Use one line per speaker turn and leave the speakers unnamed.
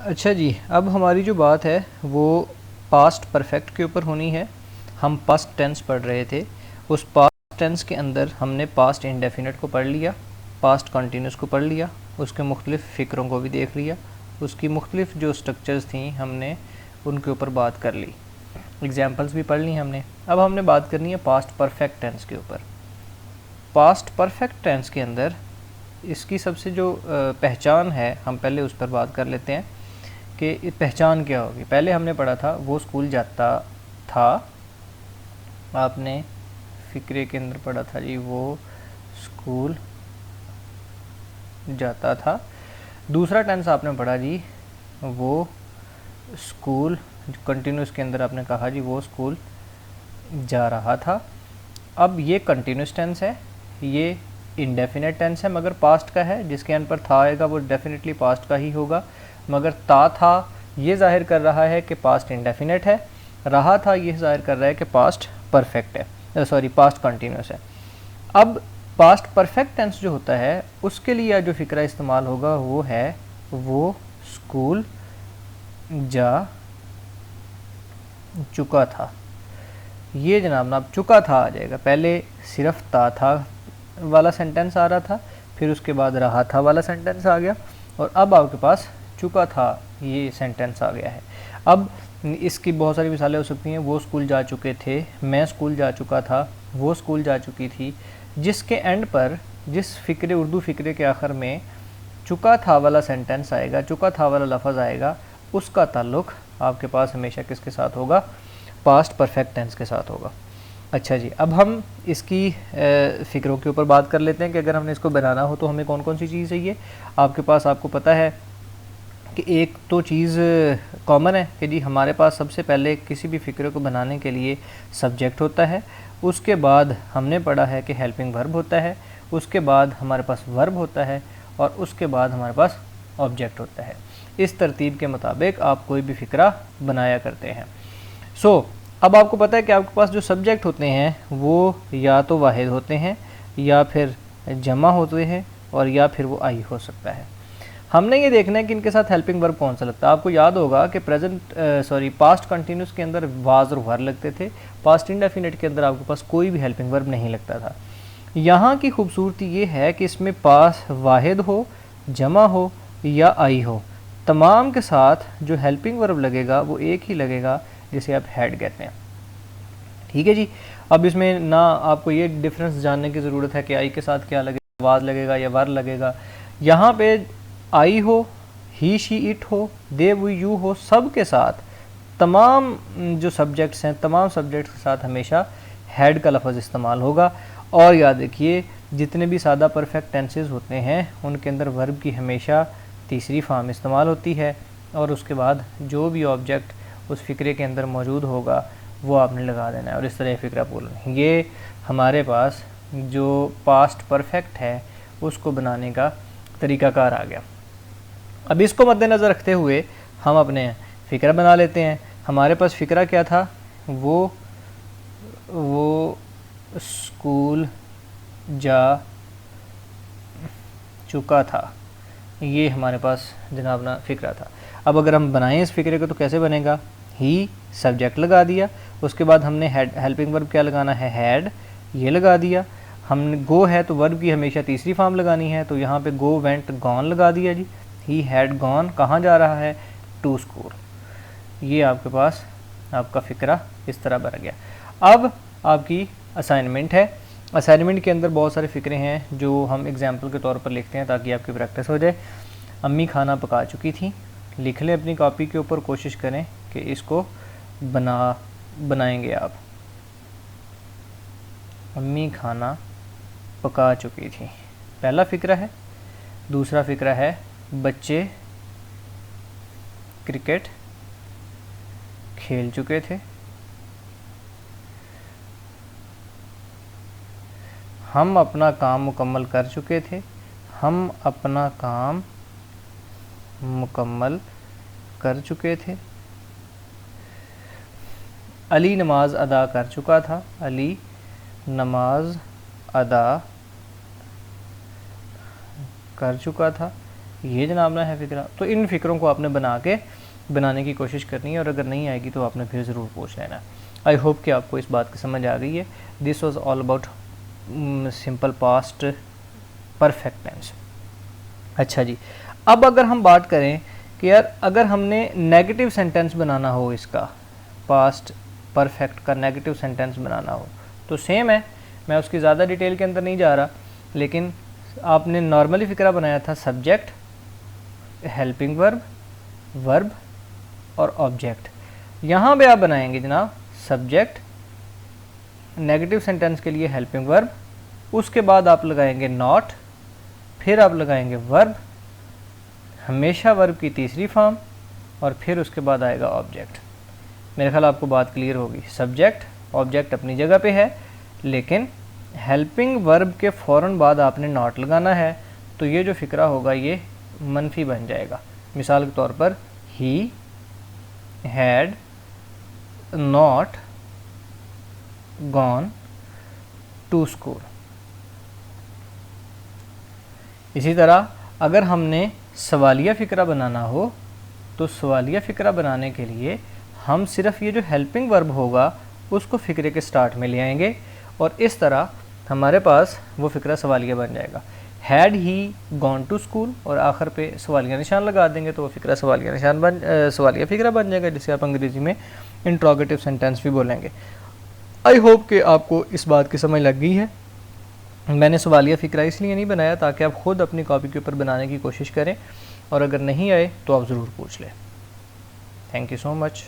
अच्छा जी, अब हमारी जो बात है वो पास्ट परफेक्ट के ऊपर होनी है। हम पास्ट टेंस पढ़ रहे थे, उस पास्ट टेंस के अंदर हमने पास्ट इंडेफिनिट को पढ़ लिया, पास्ट कंटिन्यूस को पढ़ लिया, उसके मुख्तलिफ़ फ़िक्रों को भी देख लिया, उसकी मुख्तलिफ़ जो स्ट्रक्चर्स थी हमने उनके ऊपर बात कर ली, एग्जाम्पल्स भी पढ़ ली हमने। अब हमने बात करनी है पास्ट परफेक्ट टेंस के ऊपर। पास्ट परफेक्ट टेंस के अंदर इसकी सबसे जो पहचान है, हम पहले उस पर बात कर लेते हैं कि पहचान क्या होगी। पहले हमने पढ़ा था वो स्कूल जाता था, आपने फ़िक्रे के अंदर पढ़ा था जी वो स्कूल जाता था। दूसरा टेंस आपने पढ़ा जी वो स्कूल, कंटिन्यूस के अंदर आपने कहा जी वो स्कूल जा रहा था। अब ये कंटिन्यूस टेंस है, ये इंडेफिनेट टेंस है मगर पास्ट का है, जिसके एंड पर था आएगा वो डेफिनेटली पास्ट का ही होगा। मगर था ये जाहिर कर रहा है कि पास्ट इंडेफिनेट है, रहा था ये जाहिर कर रहा है कि पास्ट परफेक्ट है, सॉरी पास्ट कंटिन्यूस है। अब पास्ट परफेक्ट टेंस जो होता है उसके लिए जो फ़िक्रा इस्तेमाल होगा वो है वो स्कूल जा चुका था। ये जनाब ना अब चुका था आ जाएगा, पहले सिर्फ था वाला सेंटेंस आ रहा था, फिर उसके बाद रहा था वाला सेंटेंस आ गया, और अब आपके पास चुका था ये सेंटेंस आ गया है। अब इसकी बहुत सारी मिसालें हो सकती हैं। वो स्कूल जा चुके थे, मैं स्कूल जा चुका था, वो स्कूल जा चुकी थी। जिसके एंड पर, जिस फ़िक्रे उर्दू फ़िक्रे के आखिर में चुका था वाला सेंटेंस आएगा, चुका था वाला लफ्ज़ आएगा, उसका ताल्लुक़ आपके पास हमेशा किसके साथ होगा? पास्ट परफेक्ट टेंस के साथ होगा। अच्छा जी, अब हम इसकी फ़िक्रों के ऊपर बात कर लेते हैं कि अगर हमने इसको बनाना हो तो हमें कौन कौन सी चीज़ चाहिए। आपके पास, आपको पता है कि एक तो चीज़ कॉमन है कि जी हमारे पास सबसे पहले किसी भी फ़िक्रे को बनाने के लिए सब्जेक्ट होता है, उसके बाद हमने पढ़ा है कि हेल्पिंग वर्ब होता है, उसके बाद हमारे पास वर्ब होता है, और उसके बाद हमारे पास ऑब्जेक्ट होता है। इस तरतीब के मुताबिक आप कोई भी फ़िक्रा बनाया करते हैं। अब आपको पता है कि आपके पास जो सब्जेक्ट होते हैं वो या तो वाहिद होते हैं, या फिर जमा होते हैं, और या फिर वो आई हो सकता है। हमने ये देखना है कि इनके साथ हेल्पिंग वर्ब कौन सा लगता है। आपको याद होगा कि पास्ट कंटिन्यूस के अंदर वाज और वर लगते थे, पास्ट इंडेफिनिट के अंदर आपके पास कोई भी हेल्पिंग वर्ब नहीं लगता था। यहाँ की खूबसूरती ये है कि इसमें पास वाहिद हो, जमा हो या आई हो, तमाम के साथ जो हेल्पिंग वर्ब लगेगा वो एक ही लगेगा जिसे आप हेड कहते हैं। ठीक है जी। अब इसमें ना आपको ये डिफरेंस जानने की ज़रूरत है कि आई के साथ क्या लगेगा, वाज लगेगा या वर लगेगा। यहाँ पे आई हो, ही शी इट हो, दे वो यू हो, सब के साथ तमाम जो सब्जेक्ट्स हैं, तमाम सब्जेक्ट्स के साथ हमेशा हेड का लफ्ज़ इस्तेमाल होगा। और याद रखिए जितने भी सादा परफेक्ट टेंसेस होते हैं उनके अंदर वर्ब की हमेशा तीसरी फॉर्म इस्तेमाल होती है, और उसके बाद जो भी ऑब्जेक्ट उस फ़िक्रे के अंदर मौजूद होगा वो आपने लगा देना है, और इस तरह फ़िक्रा बोलना है। ये हमारे पास जो पास्ट परफेक्ट है उसको बनाने का तरीक़ाकार आ गया। अब इसको मद्देनज़र रखते हुए हम अपने फ़िक्रा बना लेते हैं। हमारे पास फ़िक्रा क्या था? वो स्कूल जा चुका था, ये हमारे पास जनाब ना फ़िक्रा था। अब अगर हम बनाएं इस फ़िक्रे को तो कैसे बनेगा? ही सब्जेक्ट लगा दिया, उसके बाद हमने हेल्पिंग वर्ब क्या लगाना है? हैड, ये लगा दिया। हमने गो है तो वर्ब की हमेशा तीसरी फॉर्म लगानी है, तो यहाँ पे गो वेंट गॉन लगा दिया जी। ही हैड गॉन, कहाँ जा रहा है? To school. ये आपके पास आपका फ़िक्रा इस तरह बन गया। अब आपकी असाइनमेंट है। असाइनमेंट के अंदर बहुत सारे फ़िक्रे हैं जो हम एग्जाम्पल के तौर पर लिखते हैं ताकि आपकी प्रैक्टिस हो जाए। अम्मी खाना पका चुकी थी, लिख लें अपनी कॉपी के ऊपर, कोशिश करें कि इसको बनाएंगे आप। अम्मी खाना पका चुकी थी, पहला फ़िक्रा है। दूसरा फ़िक्रा है बच्चे क्रिकेट खेल चुके थे। हम अपना काम मुकम्मल कर चुके थे, हम अपना काम मुकम्मल कर चुके थे। अली नमाज अदा कर चुका था, अली नमाज अदा कर चुका था। ये जनाब ना है फ़िक्रा। तो इन फ़िक्रों को आपने बनाने की कोशिश करनी है, और अगर नहीं आएगी तो आपने फिर ज़रूर पूछ लेना। आई होप कि आपको इस बात की समझ आ गई है। This was all about simple past perfect tense. अच्छा जी, अब अगर हम बात करें कि यार अगर हमने नेगेटिव सेंटेंस बनाना हो, इसका पास्ट परफेक्ट का नेगेटिव सेंटेंस बनाना हो, तो सेम है, मैं उसकी ज़्यादा डिटेल के अंदर नहीं जा रहा, लेकिन आपने नॉर्मली फ़िक्रा बनाया था सब्जेक्ट, हेल्पिंग वर्ब, वर्ब और ऑब्जेक्ट। यहाँ पे आप बनाएंगे जनाब सब्जेक्ट, नेगेटिव सेंटेंस के लिए हेल्पिंग वर्ब, उसके बाद आप लगाएंगे नॉट, फिर आप लगाएंगे वर्ब, हमेशा वर्ब की तीसरी फॉर्म, और फिर उसके बाद आएगा ऑब्जेक्ट। मेरे ख्याल आपको बात क्लियर होगी। सब्जेक्ट ऑब्जेक्ट अपनी जगह पे है, लेकिन हेल्पिंग वर्ब के फ़ौरन बाद आपने नॉट लगाना है, तो ये जो फ़िक्रा होगा ये मनफी बन जाएगा। मिसाल के तौर पर he had not gone to school. इसी तरह अगर हमने सवालिया फ़िक्रा बनाना हो, तो सवालिया फ़िक्रा बनाने के लिए हम सिर्फ ये जो हेल्पिंग वर्ब होगा उसको फ़िक्रे के स्टार्ट में ले आएंगे, और इस तरह हमारे पास वो फ़िक्रा सवालिया बन जाएगा। Had he gone to school, और आखिर पे सवालिया निशान लगा देंगे, तो वो फ़िक्रा सवालिया फ़िक्रा बन जाएगा, जिसे आप अंग्रेज़ी में इंट्रोगेटिव सेंटेंस भी बोलेंगे। आई होप कि आपको इस बात की समझ लग गई है। मैंने सवालिया फ़िक्रा इसलिए नहीं बनाया ताकि आप ख़ुद अपनी कॉपी के ऊपर बनाने की कोशिश करें, और अगर नहीं आए तो आप ज़रूर पूछ लें। Thank you so much.